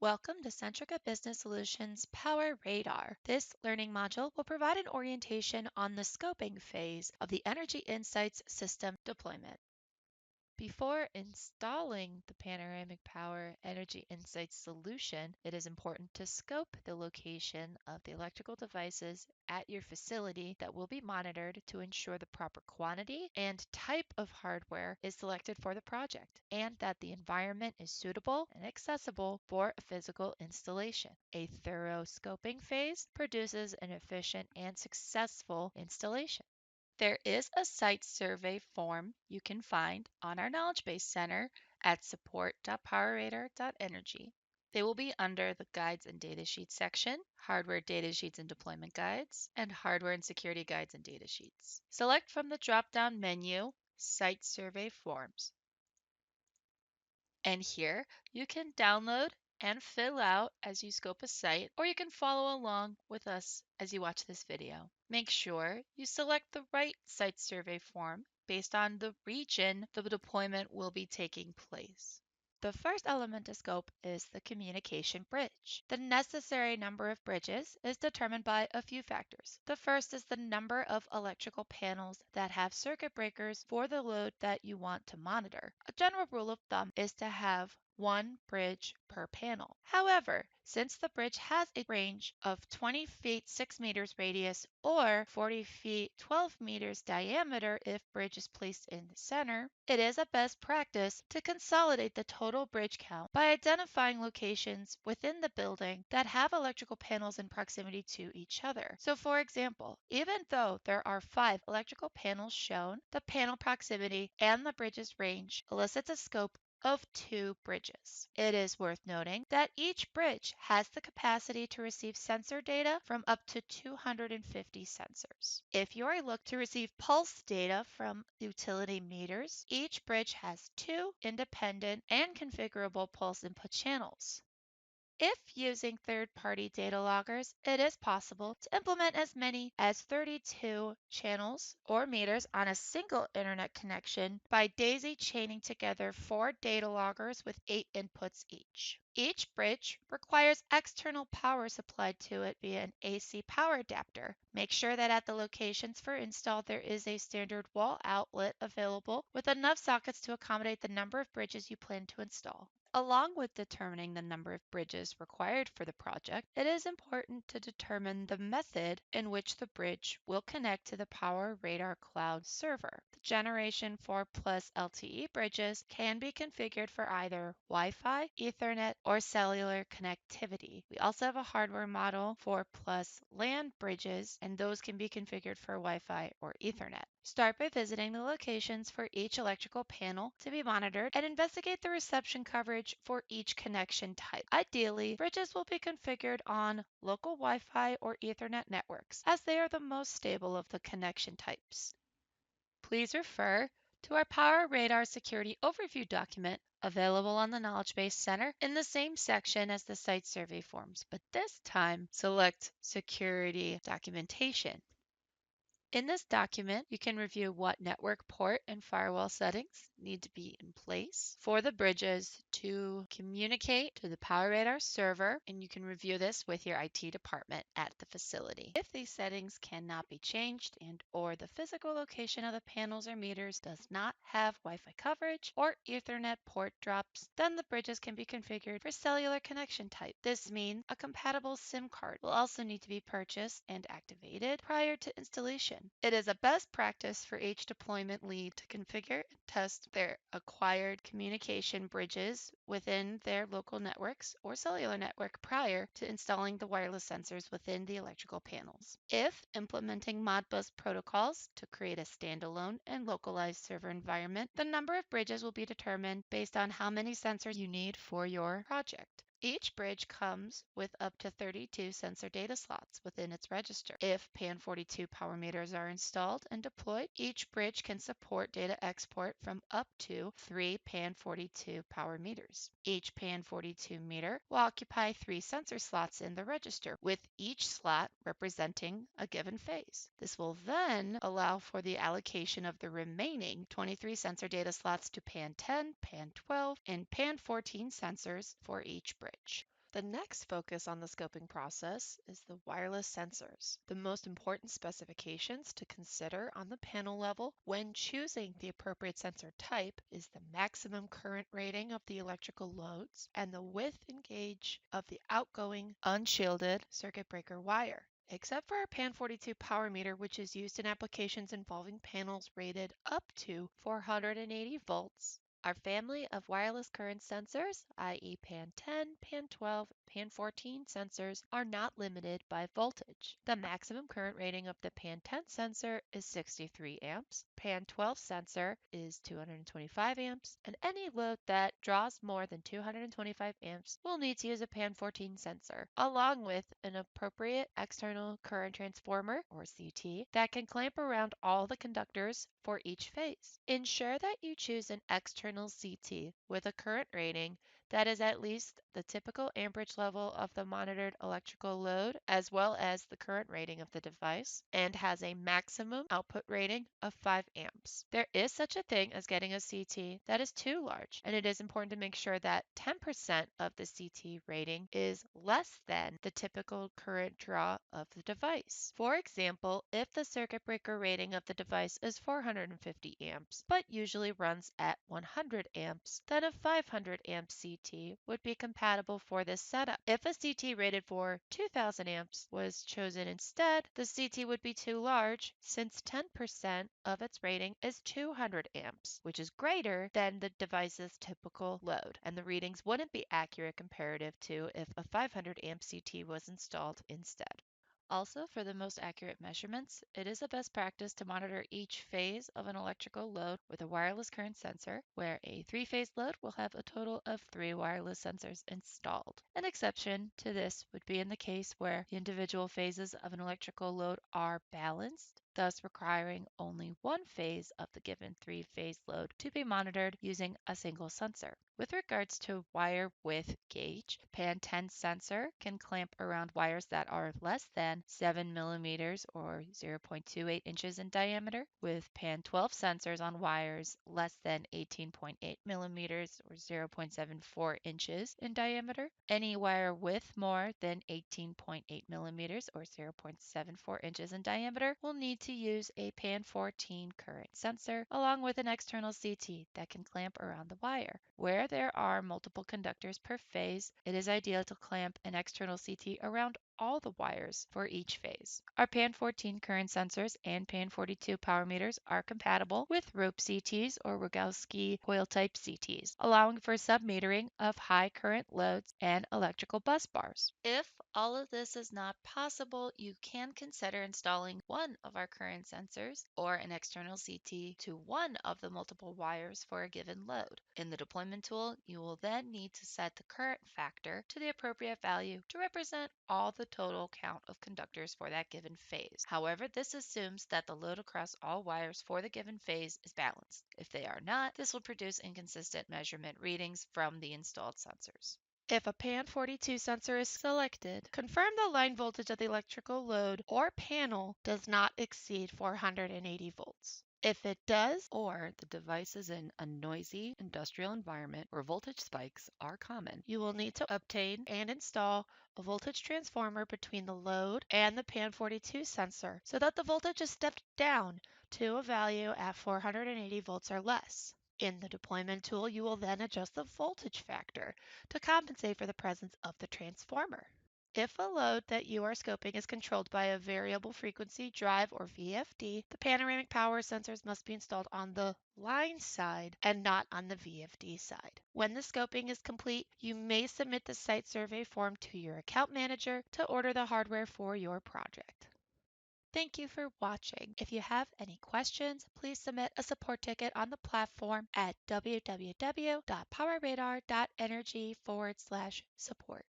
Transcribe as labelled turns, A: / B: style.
A: Welcome to Centrica Business Solutions PowerRadar. This learning module will provide an orientation on the scoping phase of the Energy Insights system deployment. Before installing the Panoramic Power Energy Insights solution, it is important to scope the location of the electrical devices at your facility that will be monitored to ensure the proper quantity and type of hardware is selected for the project, and that the environment is suitable and accessible for a physical installation. A thorough scoping phase produces an efficient and successful installation. There is a site survey form you can find on our Knowledge Base Center at support.powerradar.energy. They will be under the Guides and Datasheets section, Hardware Datasheets and Deployment Guides, and Hardware and Security Guides and Datasheets. Select from the drop-down menu, Site Survey Forms. And here you can download and fill out as you scope a site, or you can follow along with us as you watch this video. Make sure you select the right site survey form based on the region the deployment will be taking place. The first element to scope is the communication bridge. The necessary number of bridges is determined by a few factors. The first is the number of electrical panels that have circuit breakers for the load that you want to monitor. A general rule of thumb is to have one bridge per panel. However, since the bridge has a range of 20 feet 6 meters radius or 40 feet 12 meters diameter if bridge is placed in the center, it is a best practice to consolidate the total bridge count by identifying locations within the building that have electrical panels in proximity to each other. So for example, even though there are 5 electrical panels shown, the panel proximity and the bridge's range elicits a scope of 2 bridges. It is worth noting that each bridge has the capacity to receive sensor data from up to 250 sensors. If you are looking to receive pulse data from utility meters, each bridge has 2 independent and configurable pulse input channels. If using third-party data loggers, it is possible to implement as many as 32 channels or meters on a single internet connection by daisy chaining together 4 data loggers with 8 inputs each. Each bridge requires external power supplied to it via an AC power adapter. Make sure that at the locations for install there is a standard wall outlet available with enough sockets to accommodate the number of bridges you plan to install. Along with determining the number of bridges required for the project, it is important to determine the method in which the bridge will connect to the PowerRadar cloud server. The Generation 4 Plus LTE bridges can be configured for either Wi-Fi, Ethernet, or cellular connectivity. We also have a hardware model for Plus LAN bridges, and those can be configured for Wi-Fi or Ethernet. Start by visiting the locations for each electrical panel to be monitored and investigate the reception coverage for each connection type. Ideally, bridges will be configured on local Wi-Fi or Ethernet networks, as they are the most stable of the connection types. Please refer to our PowerRadar Security Overview document available on the Knowledge Base Center in the same section as the site survey forms, but this time select Security Documentation. In this document, you can review what network port and firewall settings need to be in place for the bridges to communicate to the PowerRadar server, and you can review this with your IT department at the facility. If these settings cannot be changed and or the physical location of the panels or meters does not have Wi-Fi coverage or Ethernet port drops, then the bridges can be configured for cellular connection type. This means a compatible SIM card will also need to be purchased and activated prior to installation. It is a best practice for each deployment lead to configure and test their acquired communication bridges within their local networks or cellular network prior to installing the wireless sensors within the electrical panels. If implementing Modbus protocols to create a standalone and localized server environment, the number of bridges will be determined based on how many sensors you need for your project. Each bridge comes with up to 32 sensor data slots within its register. If PAN42 power meters are installed and deployed, each bridge can support data export from up to 3 PAN42 power meters. Each PAN42 meter will occupy 3 sensor slots in the register, with each slot representing a given phase. This will then allow for the allocation of the remaining 23 sensor data slots to PAN10, PAN12, and PAN14 sensors for each bridge.
B: The next focus on the scoping process is the wireless sensors. The most important specifications to consider on the panel level when choosing the appropriate sensor type is the maximum current rating of the electrical loads and the width and gauge of the outgoing unshielded circuit breaker wire. Except for our PAN42 power meter, which is used in applications involving panels rated up to 480 volts, our family of wireless current sensors, i.e. PAN10, PAN12, PAN14 sensors, are not limited by voltage. The maximum current rating of the PAN10 sensor is 63 amps, PAN12 sensor is 225 amps, and any load that draws more than 225 amps will need to use a PAN14 sensor, along with an appropriate external current transformer, or CT, that can clamp around all the conductors for each phase. Ensure that you choose an external CT with a current rating that is at least the typical amperage level of the monitored electrical load, as well as the current rating of the device, and has a maximum output rating of 5 amps. There is such a thing as getting a CT that is too large, and it is important to make sure that 10% of the CT rating is less than the typical current draw of the device. For example, if the circuit breaker rating of the device is 450 amps, but usually runs at 100 amps, then a 500 amp CT would be compatible for this setup. If a CT rated for 2000 amps was chosen instead, the CT would be too large since 10% of its rating is 200 amps, which is greater than the device's typical load, and the readings wouldn't be accurate comparative to if a 500 amp CT was installed instead. Also, for the most accurate measurements, it is a best practice to monitor each phase of an electrical load with a wireless current sensor, where a three-phase load will have a total of 3 wireless sensors installed. An exception to this would be in the case where the individual phases of an electrical load are balanced, thus requiring only one phase of the given three-phase load to be monitored using a single sensor. With regards to wire width gauge, PAN10 sensor can clamp around wires that are less than 7 millimeters or 0.28 inches in diameter, with PAN12 sensors on wires less than 18.8 millimeters or 0.74 inches in diameter. Any wire width more than 18.8 millimeters or 0.74 inches in diameter will need to use a PAN14 current sensor along with an external CT that can clamp around the wire. Where there are multiple conductors per phase, it is ideal to clamp an external CT around all the wires for each phase. Our PAN14 current sensors and PAN42 power meters are compatible with rope CTs or Rogowski coil type CTs, allowing for submetering of high current loads and electrical bus bars. If all of this is not possible, you can consider installing one of our current sensors or an external CT to one of the multiple wires for a given load. In the deployment tool, you will then need to set the current factor to the appropriate value to represent all the total count of conductors for that given phase. However, this assumes that the load across all wires for the given phase is balanced. If they are not, this will produce inconsistent measurement readings from the installed sensors. If a PAN42 sensor is selected, confirm the line voltage of the electrical load or panel does not exceed 480 volts. If it does,
C: or the device is in a noisy industrial environment where voltage spikes are common,
B: you will need to obtain and install a voltage transformer between the load and the PAN42 sensor so that the voltage is stepped down to a value at 480 volts or less. In the deployment tool, you will then adjust the voltage factor to compensate for the presence of the transformer. If a load that you are scoping is controlled by a variable frequency drive or VFD, the panoramic power sensors must be installed on the line side and not on the VFD side. When the scoping is complete, you may submit the site survey form to your account manager to order the hardware for your project. Thank you for watching. If you have any questions, please submit a support ticket on the platform at www.powerradar.energy/support.